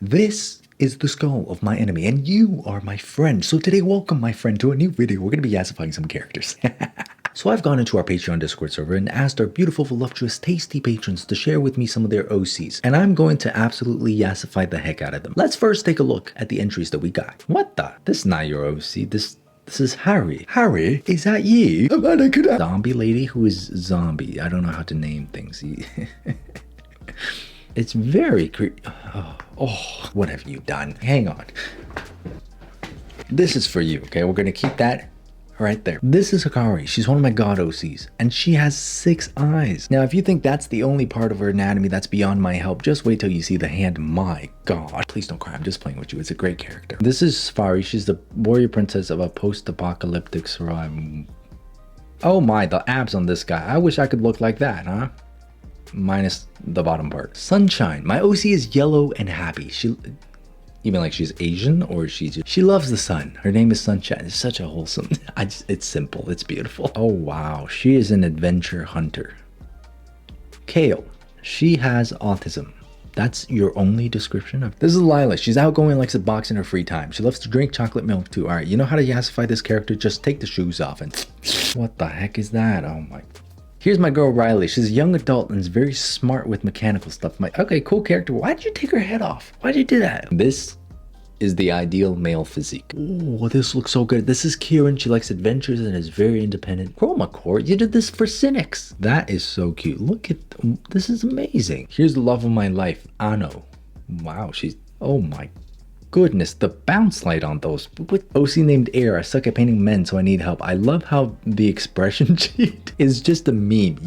This is the skull of my enemy, and you are my friend. So today, welcome my friend to a new video. We're going to be yassifying some characters. So I've gone into our Patreon Discord server and asked our beautiful, voluptuous, tasty patrons to share with me some of their OCs. And I'm going to absolutely yassify the heck out of them. Let's first take a look at the entries that we got. What the? This is not your OC. This is Harry. Harry, is that you? Zombie lady who is zombie. I don't know how to name things. It's very creepy. Oh, what have you done? Hang on. This is for you, okay? We're gonna keep that right there. This is Hikari. She's one of my god OCs, and she has 6 eyes. Now, if you think that's the only part of her anatomy that's beyond my help, just wait till you see the hand. My god. Please don't cry. I'm just playing with you. It's a great character. This is Safari. She's the warrior princess of a post-apocalyptic survival. Oh my, the abs on this guy. I wish I could look like that, huh? Minus the bottom part. Sunshine. My OC is yellow and happy. You mean like she's Asian, or she loves the sun. Her name is Sunshine. It's such a wholesome. It's simple. It's beautiful. Oh wow, she is an adventure hunter. Kale. She has autism. That's your only description of. This is Lila. She's outgoing, likes to box in her free time. She loves to drink chocolate milk too. All right, you know how to yassify this character? Just take the shoes off and. What the heck is that? Oh my. Here's my girl Riley. She's a young adult and is very smart with mechanical stuff. Okay, cool character. Why did you take her head off? Why did you do that? This is the ideal male physique. Oh, this looks so good. This is Kieran. She likes adventures and is very independent. Chroma core, you did this for cynics. That is so cute. Look at, this is amazing. Here's the love of my life, Ano. Wow, she's, oh my goodness, the bounce light on those. With OC named Air, I suck at painting men, so I need help. I love how the expression sheet is just a meme.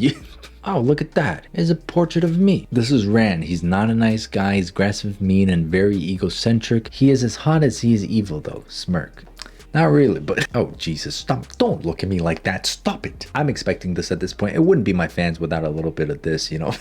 Oh, look at that. It's a portrait of me. This is Ran. He's not a nice guy. He's aggressive, mean, and very egocentric. He is as hot as he is evil, though. Smirk. Not really, but oh Jesus, stop. Don't look at me like that. Stop it. I'm expecting this at this point. It wouldn't be my fans without a little bit of this, you know.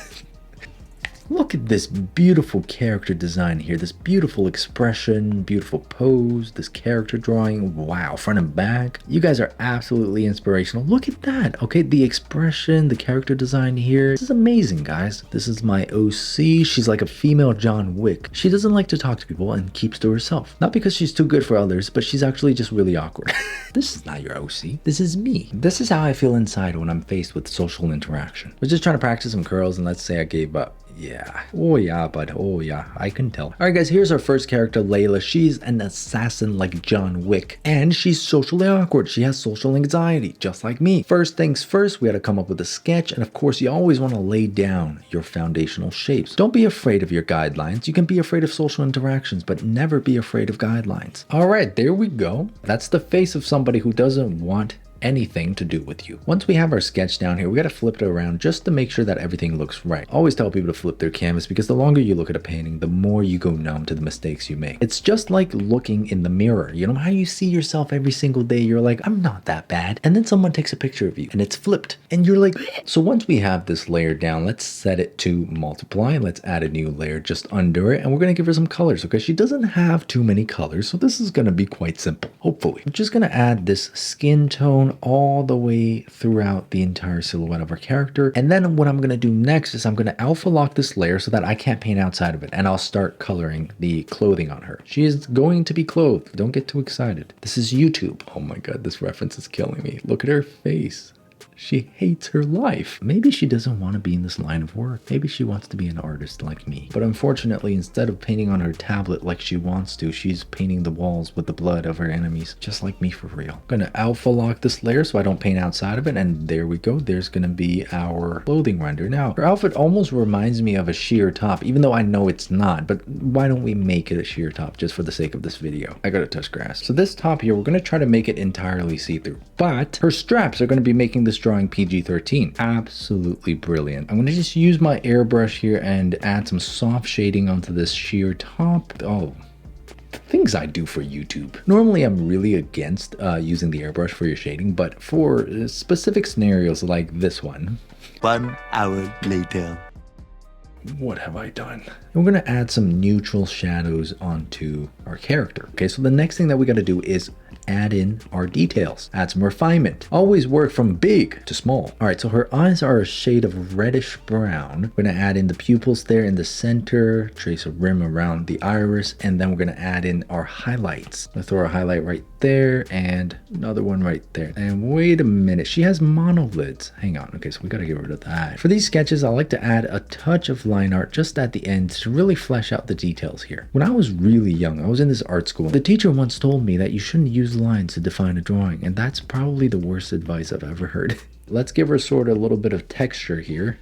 Look at this beautiful character design here, this beautiful expression, beautiful pose, this character drawing. Wow, front and back. You guys are absolutely inspirational. Look at that. Okay, the expression, the character design here. This is amazing, guys. This is my OC. She's like a female John Wick. She doesn't like to talk to people and keeps to herself. Not because she's too good for others, but she's actually just really awkward. This is not your OC. This is me. This is how I feel inside when I'm faced with social interaction. We're just trying to practice some curls, and let's say I gave up. Yeah. Oh yeah, bud. Oh yeah, I can tell. All right, guys, here's our first character, Layla. She's an assassin like John Wick, and she's socially awkward. She has social anxiety, just like me. First things first, we had to come up with a sketch, and of course, you always want to lay down your foundational shapes. Don't be afraid of your guidelines. You can be afraid of social interactions, but never be afraid of guidelines. All right, there we go. That's the face of somebody who doesn't want anything to do with you. Once we have our sketch down here, we got to flip it around just to make sure that everything looks right. Always tell people to flip their canvas, because the longer you look at a painting, the more you go numb to the mistakes you make. It's just like looking in the mirror. You know how you see yourself every single day? You're like, I'm not that bad. And then someone takes a picture of you and it's flipped and you're like, so once we have this layer down, let's set it to multiply. Let's add a new layer just under it, and we're going to give her some colors. Okay, she doesn't have too many colors, so this is going to be quite simple, hopefully. I'm just going to add this skin tone all the way throughout the entire silhouette of our character. And then what I'm going to do next is I'm going to alpha lock this layer so that I can't paint outside of it, and I'll start coloring the clothing on her. She is going to be clothed. Don't get too excited. This is YouTube. Oh my god, this reference is killing me. Look at her face. She hates her life. Maybe she doesn't want to be in this line of work. Maybe she wants to be an artist like me. But unfortunately, instead of painting on her tablet like she wants to, she's painting the walls with the blood of her enemies, just like me for real. I'm gonna alpha lock this layer so I don't paint outside of it, and there we go. There's gonna be our clothing render. Now, her outfit almost reminds me of a sheer top, even though I know it's not, but why don't we make it a sheer top just for the sake of this video? I gotta touch grass. So this top here, we're gonna try to make it entirely see-through, but her straps are gonna be making this drawing PG-13. Absolutely brilliant. I'm going to just use my airbrush here and add some soft shading onto this sheer top. Oh, things I do for YouTube. Normally, I'm really against using the airbrush for your shading, but for specific scenarios like this one. 1 hour later. What have I done? And we're going to add some neutral shadows onto our character. Okay, so the next thing that we got to do is add in our details, add some refinement. Always work from big to small. All right, so her eyes are a shade of reddish brown. We're gonna add in the pupils there in the center, trace a rim around the iris, and then we're gonna add in our highlights. I'm gonna throw a highlight right there and another one right there. And wait a minute, she has monolids. Hang on, okay, so we gotta get rid of that. For these sketches, I like to add a touch of line art just at the end to really flesh out the details here. When I was really young, I was in this art school. The teacher once told me that you shouldn't use lines to define a drawing, and that's probably the worst advice I've ever heard. Let's give her sort of a little bit of texture here.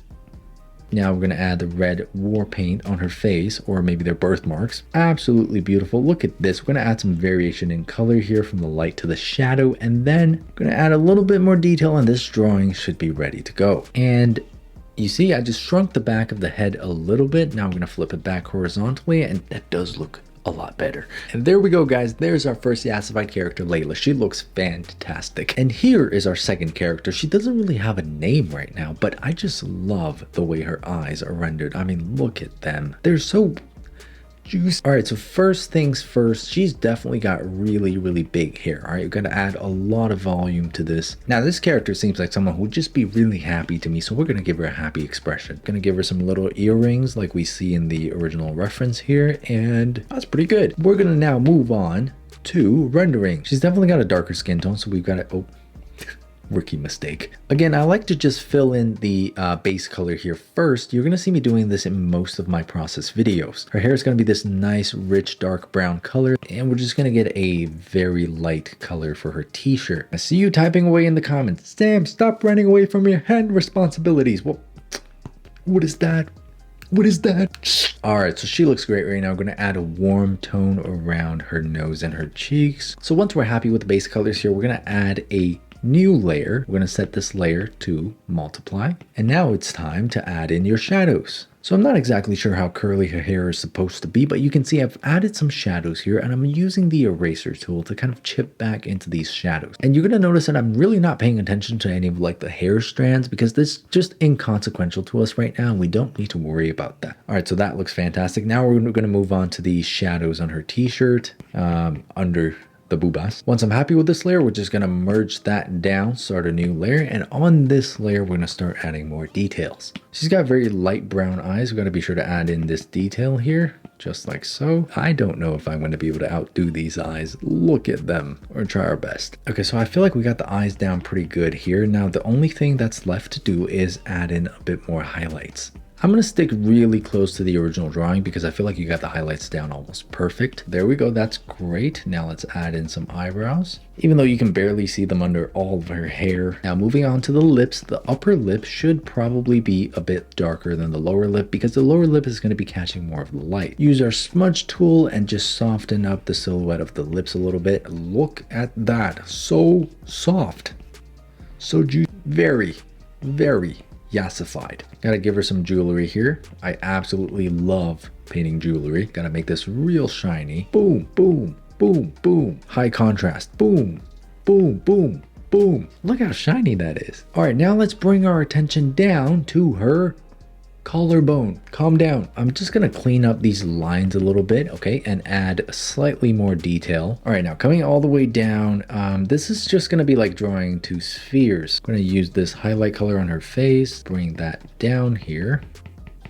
Now we're going to add the red war paint on her face, or maybe their birthmarks. Absolutely beautiful. Look at this. We're going to add some variation in color here from the light to the shadow, and then we're going to add a little bit more detail, and this drawing should be ready to go. And you see, I just shrunk the back of the head a little bit. Now I'm going to flip it back horizontally, and that does look a lot better. And there we go, guys. There's our first Yassified character, Layla. She looks fantastic. And here is our second character. She doesn't really have a name right now, but I just love the way her eyes are rendered. I mean, look at them. They're so juicy. All right, so first things first, she's definitely got really big hair. All right, you're gonna add a lot of volume to this. Now, this character seems like someone who would just be really happy to me, so we're gonna give her a happy expression. Gonna give her some little earrings like we see in the original reference here, and that's pretty good. We're gonna now move on to rendering. She's definitely got a darker skin tone, so we've got to, oh, rookie mistake. Again, I like to just fill in the base color here first. You're gonna see me doing this in most of my process videos. Her hair is gonna be this nice, rich, dark brown color, and we're just gonna get a very light color for her t-shirt. I see you typing away in the comments. Sam, stop running away from your hand responsibilities. What is that? What is that? All right, so she looks great right now. I'm gonna add a warm tone around her nose and her cheeks. So once we're happy with the base colors here, we're gonna add a new layer. We're going to set this layer to multiply. And now it's time to add in your shadows. So I'm not exactly sure how curly her hair is supposed to be, but you can see I've added some shadows here, and I'm using the eraser tool to kind of chip back into these shadows. And you're going to notice that I'm really not paying attention to any of like the hair strands, because this is just inconsequential to us right now, and we don't need to worry about that. All right, so that looks fantastic. Now we're going to move on to the shadows on her t-shirt, under the boobas. Once I'm happy with this layer, we're just gonna merge that down, start a new layer, and on this layer, we're gonna start adding more details. She's got very light brown eyes. We gotta be sure to add in this detail here, just like so. I don't know if I'm gonna be able to outdo these eyes. Look at them. We're gonna try our best. Okay, so I feel like we got the eyes down pretty good here. Now, the only thing that's left to do is add in a bit more highlights. I'm gonna stick really close to the original drawing because I feel like you got the highlights down almost perfect. There we go, that's great. Now let's add in some eyebrows, even though you can barely see them under all of her hair. Now moving on to the lips, the upper lip should probably be a bit darker than the lower lip because the lower lip is gonna be catching more of the light. Use our smudge tool and just soften up the silhouette of the lips a little bit. Look at that, so soft, so juicy, very Yassified. Gotta give her some jewelry here. I absolutely love painting jewelry. Gotta make this real shiny. Boom, boom, boom, boom. High contrast. Boom, boom, boom, boom. Look how shiny that is. All right, now let's bring our attention down to her collarbone. Calm down. I'm just gonna clean up these lines a little bit, okay, and add slightly more detail. All right, now coming all the way down, this is just gonna be like drawing two spheres. I'm gonna use this highlight color on her face, bring that down here,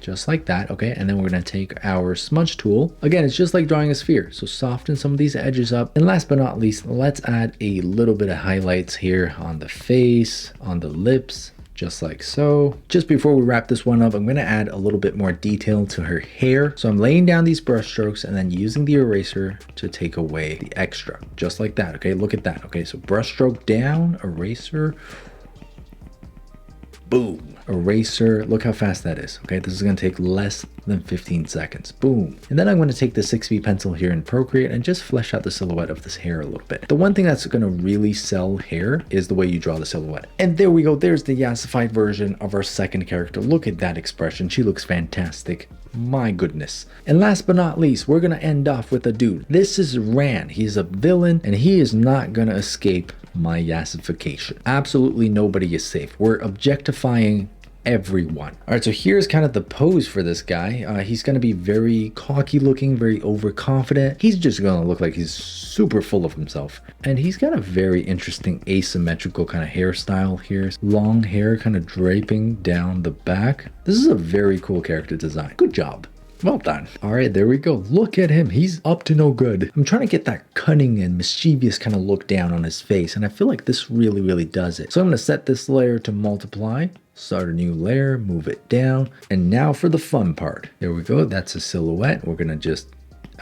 just like that, okay, and then we're gonna take our smudge tool. Again, it's just like drawing a sphere, so soften some of these edges up. And last but not least, let's add a little bit of highlights here on the face, on the lips, just like so. Just before we wrap this one up, I'm gonna add a little bit more detail to her hair. So I'm laying down these brush strokes and then using the eraser to take away the extra, just like that, okay? Look at that, okay? So brush stroke down, eraser, boom. Eraser, look how fast that is, okay? This is gonna take less than 15 seconds, boom. And then I'm gonna take the 6B pencil here in Procreate and just flesh out the silhouette of this hair a little bit. The one thing that's gonna really sell hair is the way you draw the silhouette. And there we go, there's the Yassified version of our second character. Look at that expression, she looks fantastic. My goodness. And last but not least, we're gonna end off with a dude. This is Ran. He's a villain and he is not gonna escape my yassification. Absolutely nobody is safe. We're objectifying everyone. All right, so here's kind of the pose for this guy. He's going to be very cocky looking, very overconfident. He's just going to look like he's super full of himself. And he's got a very interesting asymmetrical kind of hairstyle here. Long hair kind of draping down the back. This is a very cool character design. Good job. Well done. All right, there we go. Look at him. He's up to no good. I'm trying to get that cunning and mischievous kind of look down on his face, and I feel like this really does it. So I'm going to set this layer to multiply, start a new layer, move it down, and now for the fun part. There we go. That's a silhouette. We're going to just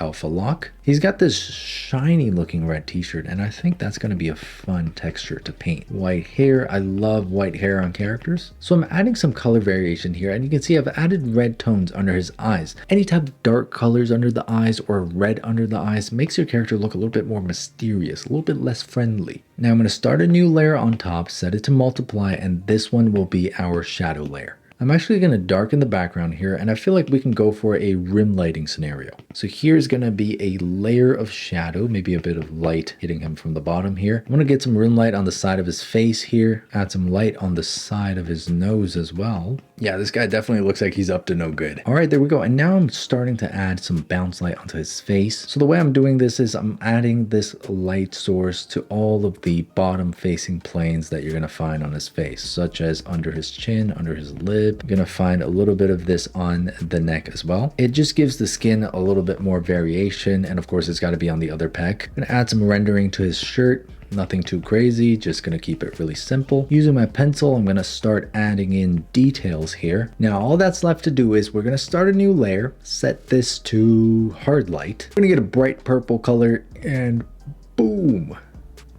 alpha lock. He's got this shiny looking red t-shirt, and I think that's going to be a fun texture to paint. White hair. I love white hair on characters. So I'm adding some color variation here, and you can see I've added red tones under his eyes. Any type of dark colors under the eyes or red under the eyes makes your character look a little bit more mysterious, a little bit less friendly. Now I'm going to start a new layer on top, set it to multiply, and this one will be our shadow layer. I'm actually going to darken the background here, and I feel like we can go for a rim lighting scenario. So here's going to be a layer of shadow, maybe a bit of light hitting him from the bottom here. I'm going to get some rim light on the side of his face here, add some light on the side of his nose as well. Yeah, this guy definitely looks like he's up to no good. All right, there we go. And now I'm starting to add some bounce light onto his face. So the way I'm doing this is I'm adding this light source to all of the bottom facing planes that you're going to find on his face, such as under his chin, under his lip. You're going to find a little bit of this on the neck as well. It just gives the skin a little bit more variation, and of course it's got to be on the other pec. I'm going to add some rendering to his shirt. Nothing too crazy, just going to keep it really simple. Using my pencil, I'm going to start adding in details here. Now all that's left to do is we're going to start a new layer, set this to hard light. We're going to get a bright purple color, and boom.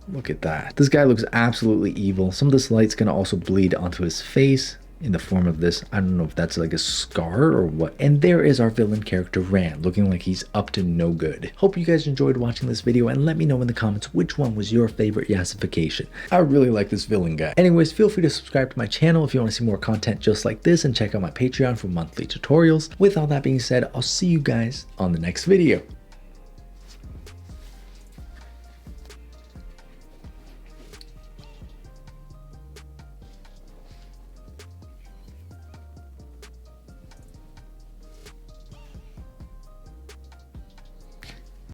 Look at that. This guy looks absolutely evil. Some of this light's going to also bleed onto his face in the form of this, I don't know if that's like a scar or what. And there is our villain character Ran, looking like he's up to no good. Hope you guys enjoyed watching this video, and let me know in the comments which one was your favorite yassification. I really like this villain guy. Anyways, feel free to subscribe to my channel if you want to see more content just like this, and check out my Patreon for monthly tutorials. With all that being said, I'll see you guys on the next video.